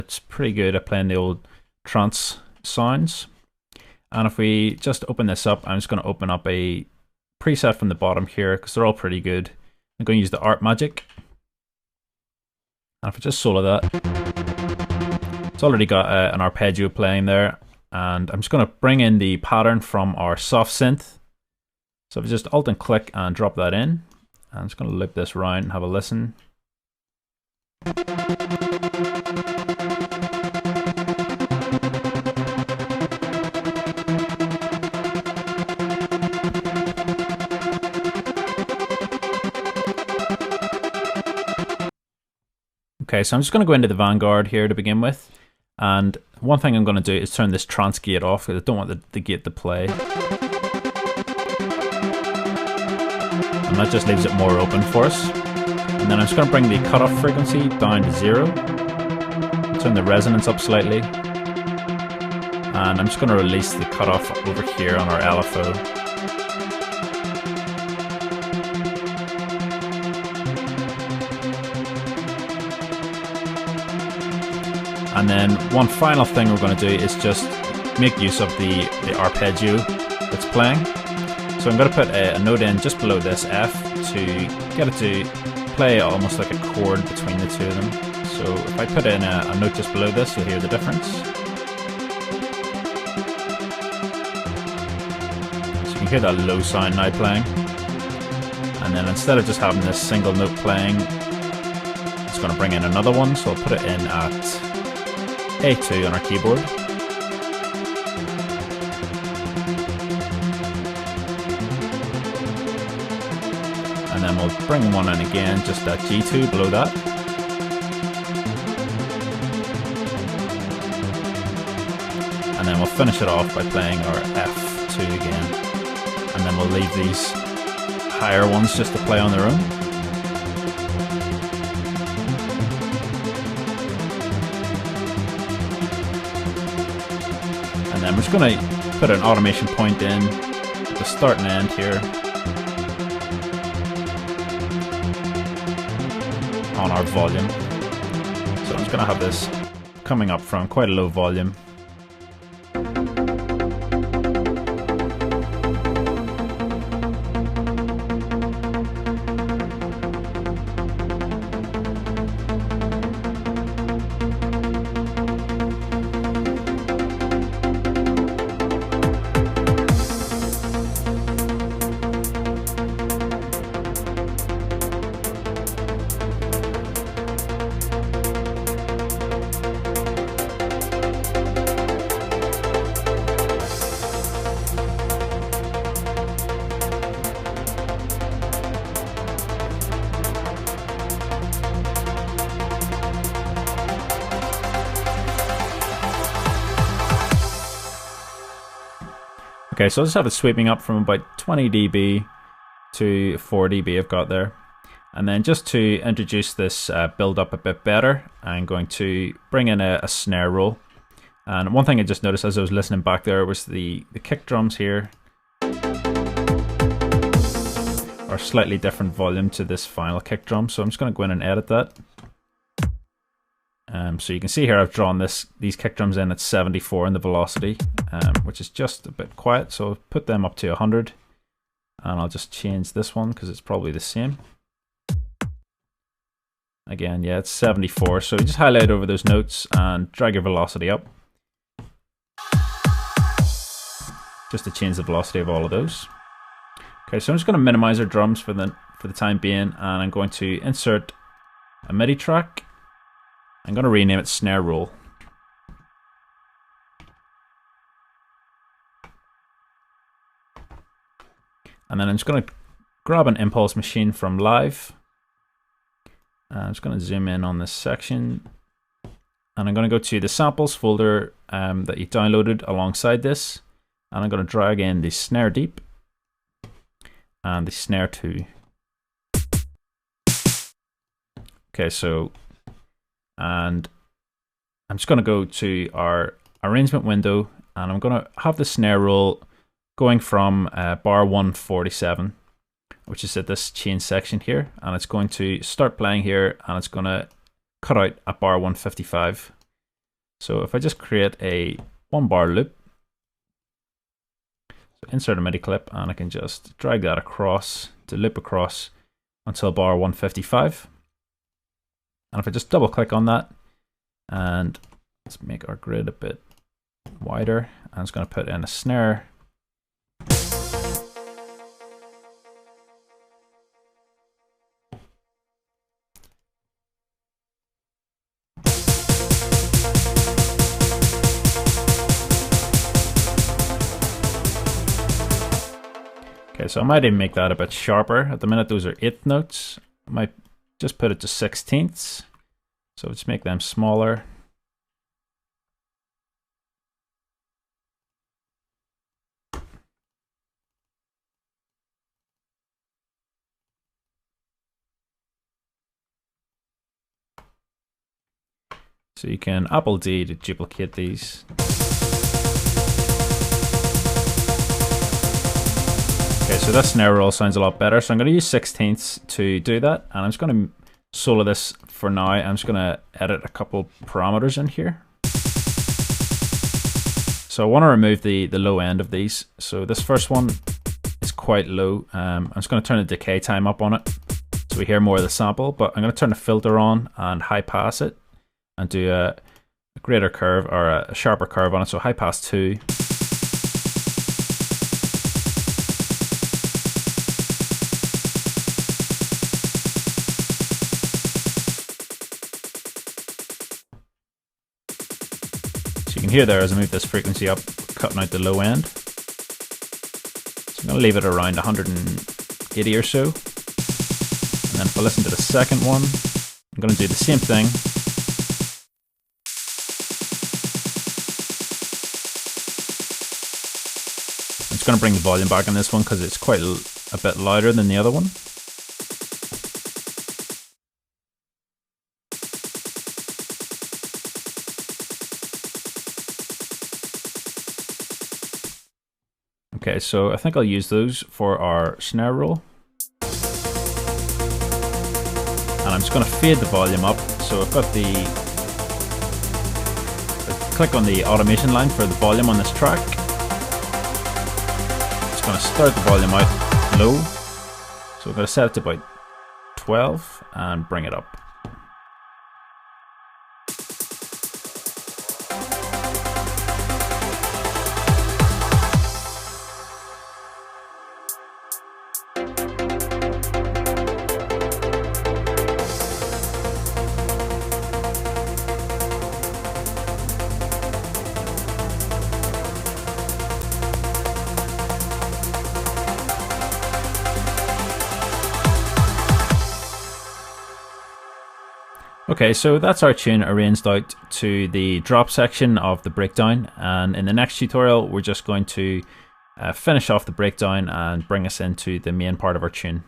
It's pretty good at playing the old trance sounds. And if we just open this up, I'm just going to open up a preset from the bottom here because they're all pretty good. I'm going to use the Art Magic. And if I just solo that, it's already got an arpeggio playing there. And I'm just going to bring in the pattern from our soft synth. So if I just Alt and click and drop that in, I'm just going to loop this around and have a listen. Okay, so I'm just going to go into the Vanguard here to begin with. And one thing I'm going to do is turn this trance gate off because I don't want the gate to play. And that just leaves it more open for us. And then I'm just going to bring the cutoff frequency down to 0. Turn the resonance up slightly. And I'm just going to release the cutoff over here on our LFO. And then one final thing we're going to do is just make use of the arpeggio that's playing. So I'm going to put a note in just below this F to get it to play almost like a chord between the two of them. So if I put in a note just below this, you'll hear the difference. So you can hear that low sound now playing. And then instead of just having this single note playing, it's going to bring in another one. So I'll put it in at A2 on our keyboard. And then we'll bring one in again, just at G2 below that. And then we'll finish it off by playing our F2 again. And then we'll leave these higher ones just to play on their own. And then we're just going to put an automation point in at the start and end here on our volume. So I'm just going to have this coming up from quite a low volume. Okay, so I'll just have it sweeping up from about 20 dB to 4 dB I've got there. And then just to introduce this build up a bit better, I'm going to bring in a snare roll. And one thing I just noticed as I was listening back there was the kick drums here are slightly different volume to this final kick drum. So I'm just going to go in and edit that. So you can see here I've drawn these kick drums in at 74 in the velocity, which is just a bit quiet. So I'll put them up to 100, and I'll just change this one because it's probably the same. Again, yeah, it's 74. So you just highlight over those notes and drag your velocity up, just to change the velocity of all of those. Okay, so I'm just going to minimize our drums for the time being, and I'm going to insert a MIDI track. I'm going to rename it Snare Roll. And then I'm just going to grab an impulse machine from Live. I'm just going to zoom in on this section. And I'm going to go to the samples folder that you downloaded alongside this. And I'm going to drag in the snare deep and the snare 2. Okay, so... And I'm just going to go to our arrangement window, and I'm going to have the snare roll going from bar 147, which is at this chain section here, and it's going to start playing here, and it's going to cut out at bar 155. So if I just create a 1-bar loop, so insert a MIDI clip, and I can just drag that across to loop across until bar 155. And if I just double click on that, and let's make our grid a bit wider, I'm just going to put in a snare. Okay, so I might even make that a bit sharper. At the minute, those are 1/8 notes. I might just put it to 1/16. So let's make them smaller. So you can Apple D to duplicate these. Okay, so that snare roll sounds a lot better. So I'm going to use 1/16 to do that, and I'm just going to solo this for now. I'm just going to edit a couple parameters in here. So I want to remove the low end of these. So this first one is quite low. I'm just going to turn the decay time up on it so we hear more of the sample, but I'm going to turn the filter on and high pass it and do a greater curve, or a sharper curve on it. So high pass 2. So you can hear there as I move this frequency up, cutting out the low end. So I'm going to leave it around 180 or so. And then if I listen to the second one, I'm going to do the same thing. I'm just going to bring the volume back on this one because it's quite a bit louder than the other one. Okay, so I think I'll use those for our snare roll. And I'm just going to fade the volume up. So I've got click on the automation line for the volume on this track. Just going to start the volume out low. So we're going to set it to about 12 and bring it up. Okay, so that's our tune arranged out to the drop section of the breakdown, and in the next tutorial we're just going to finish off the breakdown and bring us into the main part of our tune.